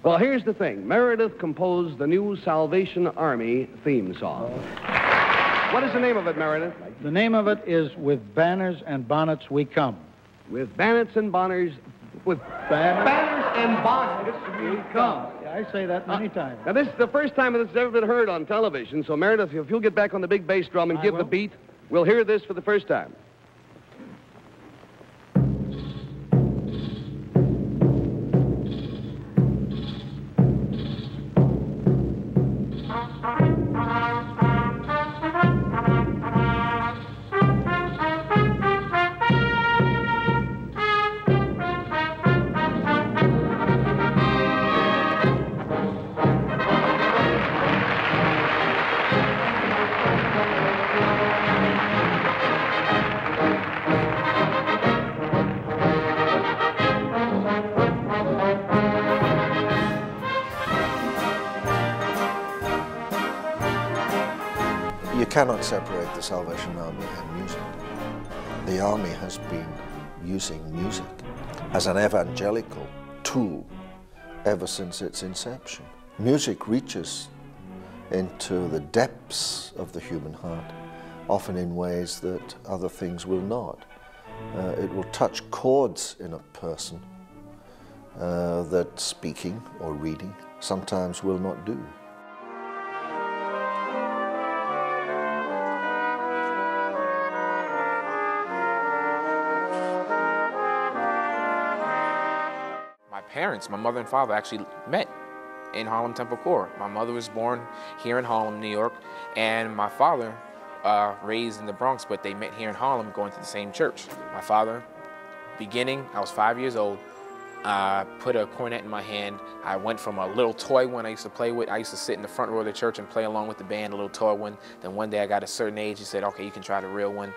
Well, here's the thing. Meredith composed the new Salvation Army theme song. What is the name of it, Meredith? The name of it is With Banners and Bonnets We Come. With banners and bonners... With banners and bonnets we come. Yeah, I say that many times. Now, this is the first time this has ever been heard on television, so Meredith, if you'll get back on the big bass drum and give the beat, we'll hear this for the first time. You cannot separate the Salvation Army and music. The Army has been using music as an evangelical tool ever since its inception. Music reaches into the depths of the human heart, often in ways that other things will not. It will touch chords in a person that speaking or reading sometimes will not do. My parents, my mother and father, actually met in Harlem Temple Corps. My mother was born here in Harlem, New York, and my father raised in the Bronx, but they met here in Harlem going to the same church. My father, beginning, I was 5 years old, put a cornet in my hand. I went from a little toy one I used to play with. I used to sit in the front row of the church and play along with the band, a little toy one. Then one day I got a certain age, he said, okay, you can try the real one.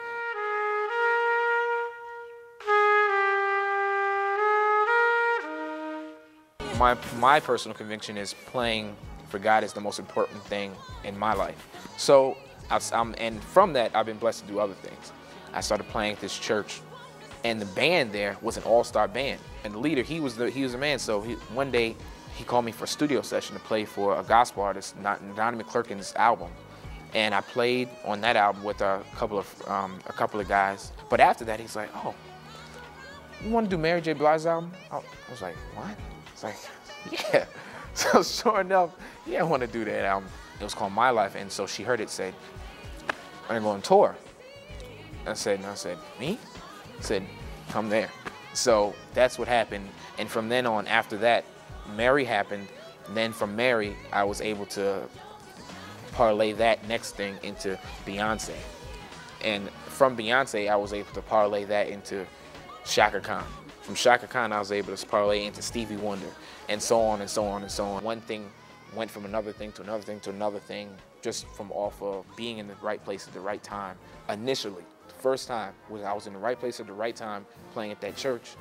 My personal conviction is playing for God is the most important thing in my life. So, and from that, I've been blessed to do other things. I started playing at this church, and the band there was an all-star band. And the leader, he was the man. So one day, he called me for a studio session to play for a gospel artist, Donnie McClurkin's album. And I played on that album with a couple of guys. But after that, he's like, "Oh, you want to do Mary J. Blige's album?" I was like, "What?" It's like, yeah. So sure enough, yeah, I want to do that album. It was called My Life, and so she heard it, said, "I'm gonna go on tour." I said, "Me?" I said, "Come there." So that's what happened. And from then on, after that, Mary happened. And then from Mary, I was able to parlay that next thing into Beyonce. And from Beyonce, I was able to parlay that into Shaka Khan. From Shaka Khan, I was able to parlay into Stevie Wonder, and so on and so on and so on. One thing went from another thing to another thing to another thing, just from off of being in the right place at the right time. Initially, the first time was I was in the right place at the right time playing at that church.